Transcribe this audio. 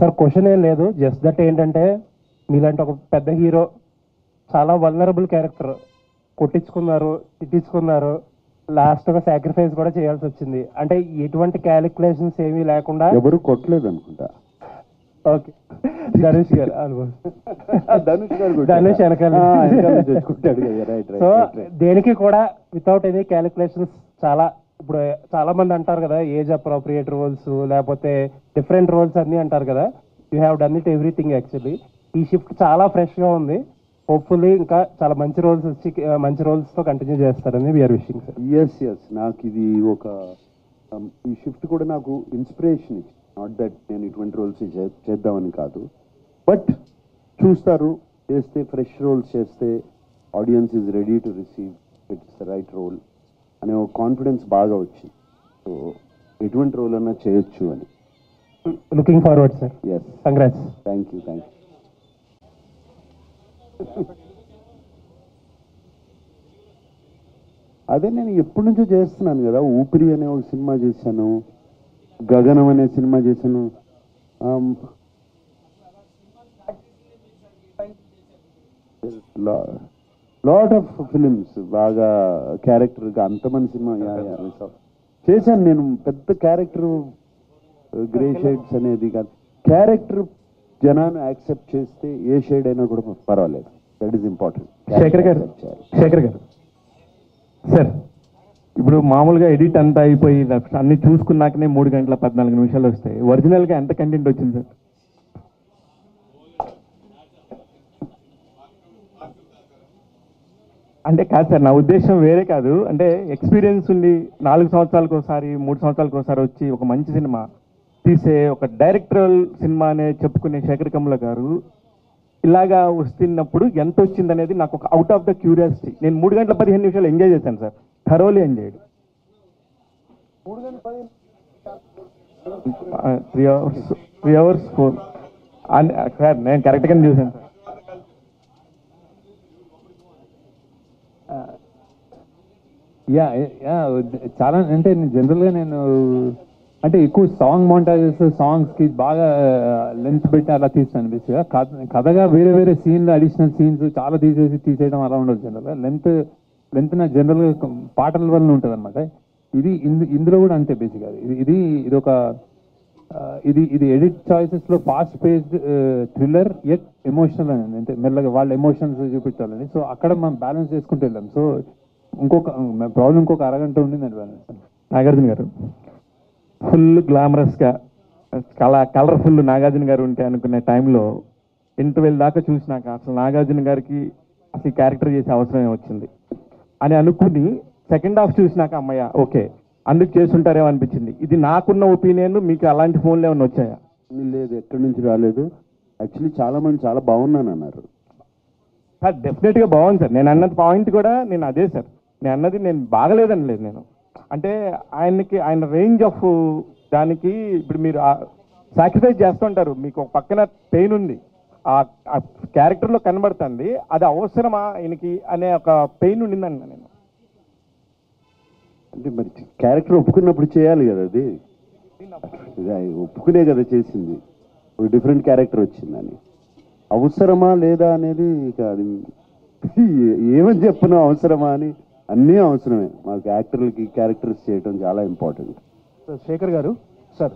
Sir question ఏం లేదు, just that ఏంటంటే మీలాంటి ఒక పెద్ద హీరో చాలా వల్నరబుల్ క్యారెక్టర్ కొట్టించుకున్నారు, తిట్టించుకున్నారు, లాస్ట్ ఒక సాక్రిఫైస్ కూడా చేయాల్సి వచ్చింది. అంటే ఎటువంటి క్యాలిక్యులేషన్స్ ఏమీ లేకుండా. ఎవరు కొట్టలేదు అనుకుంటా. ఓకే, ధనుష్ గారు ధనుష్ వెనకాల. సో దేనికి కూడా వితౌట్ ఎనీ క్యాలిక్యులేషన్స్ చాలా. ఇప్పుడు చాలా మంది అంటారు కదా ఏజ్ అప్రోప్రియేట్ రోల్స్ లేకపోతే డిఫరెంట్ రోల్స్ అన్ని అంటారు కదా. You have done it everything. Actually ఈ షిఫ్ట్ చాలా ఫ్రెష్ గా ఉంది. హోప్ఫుల్లీ ఇంకా చాలా మంచి రోల్స్ వచ్చి మంచి రోల్స్ తో కంటిన్యూ చేస్తారని వీఆర్ విషింగ్ సార్. ఎస్ నాకు ఇది ఒక ఈ షిఫ్ట్ కూడా నాకు ఇన్స్పిరేషన్ ఇచ్చింది. నాట్ దట్ నేను ఇటువంటి రోల్స్ చేద్దామని కాదు, బట్ చూస్తారు చేస్తే ఫ్రెష్ రోల్స్ చేస్తే audience is ready to receive its the right role అనే ఒక కాన్ఫిడెన్స్ బాగా వచ్చింది. సో ఎటువంటి రోల్ అన్నా చేయొచ్చు అని. Looking forward sir. Yes, congrats. Thank you. అదే నేను ఎప్పటి నుంచో చేస్తున్నాను కదా. ఊపిరి అనే ఒక సినిమా చేశాను, గగనం అనే సినిమా చేశాను. లాట్ ఆఫ్ ఫిలిమ్స్ బాగా క్యారెక్టర్గా అంతమంది సినిమా చేశాను నేను. పెద్ద క్యారెక్టర్ గ్రే షేడ్స్ అనేది కాదు, క్యారెక్టర్ జనాన్ని యాక్సెప్ట్ చేస్తే ఏ షేడ్ అయినా కూడా పర్వాలేదు. That is important. శేఖర్ గారు సార్, ఇప్పుడు మామూలుగా ఎడిట్ అంతా అయిపోయి అన్ని చూసుకున్నాకనే 3 గంటల 14 నిమిషాలు వస్తాయి. ఒరిజినల్గా ఎంత కంటెంట్ వచ్చింది సార్? అంటే కాదు సార్, నా ఉద్దేశం వేరే కాదు. అంటే ఎక్స్పీరియన్స్ ఉండి 4 సంవత్సరాలకు ఒకసారి 3 సంవత్సరాలకు ఒకసారి వచ్చి ఒక మంచి సినిమా తీసే ఒక డైరెక్టరల్ సినిమా అనే చెప్పుకునే శేఖర్ కమ్ముల గారు ఇలాగా వస్తున్నప్పుడు ఎంత వచ్చింది అనేది నాకు ఒక అవుట్ ఆఫ్ ద క్యూరియాసిటీ. నేను 3 గంటల 15 నిమిషాలు ఎంజాయ్ చేశాను sir, thoroughly enjoyed. 3 hours 4 sir, నేను కరెక్ట్గానే చూశాను సార్. చాలా అంటే జనరల్గా నేను అంటే ఎక్కువ సాంగ్ మోంటాజెస్ సాంగ్స్కి బాగా లెంత్ పెట్టి అలా తీస్తాను. బేసిక్గా కథగా వేరే వేరే సీన్లు అడిషనల్ సీన్స్ చాలా తీసేయడం అలా ఉండదు. జనరల్గా లెంత్ నా జనరల్గా పాటల వల్ల ఉంటుంది అనమాట. ఇందులో కూడా అంతే. బేసిక్గా ఇది ఒక ఇది ఎడిట్ చాయిసెస్లో fast paced thriller at emotional అని, అంటే మెల్లగా వాళ్ళ ఎమోషన్స్ చూపించాలని. సో అక్కడ మనం బ్యాలెన్స్ చేసుకుంటూ వెళ్ళాం. సో ఇంకొక అరగంట ఉండిందండి బ్యాలెన్స్. నాగార్జున గారు ఫుల్ గ్లామరస్గా కలర్ఫుల్ నాగార్జున గారు ఉంటే అనుకునే టైంలో ఇంటర్వెల్ దాకా చూసినాక అసలు నాగార్జున గారికి అసలు క్యారెక్టర్ చేసే అవసరమే వచ్చింది అని అనుకుని సెకండ్ హాఫ్ చూసినాక అమ్మయ్య ఓకే అందుకు చేస్తుంటారేమో అనిపించింది. ఇది నాకున్న ఒపీనియన్. మీకు అలాంటి ఫోన్లు ఏమైనా వచ్చాయా? లేదు, ఎక్కడి నుంచి రాలేదు. యాక్చువల్లీ చాలా మంది చాలా బాగున్నాను అన్నారు సార్. డెఫినెట్గా బాగుంది సార్. నేను అన్నది పాయింట్ కూడా నేను అదే సార్. నేను అన్నది నేను బాగలేదని లేదు. నేను అంటే ఆయన రేంజ్ ఆఫ్ దానికి ఇప్పుడు మీరు సాక్రిఫైస్ చేస్తుంటారు. మీకు ఒక పక్కన పెయిన్ ఉంది, ఆ క్యారెక్టర్లో కనబడుతుంది. అది అవసరమా ఆయనకి అనే ఒక పెయిన్ ఉండిందన్న నేను. అంటే మరి క్యారెక్టర్ ఒప్పుకున్నప్పుడు చేయాలి కదా. అది ఒప్పుకునే కదా చేసింది. ఒక డిఫరెంట్ క్యారెక్టర్ వచ్చిందని అవసరమా లేదా అనేది ఇక అది ఏమని చెప్పను. అవసరమా అని అన్నీ అవసరమే. మాకు యాక్టర్లకి క్యారెక్టర్స్ చేయడం చాలా ఇంపార్టెంట్. శేఖర్ గారు సార్,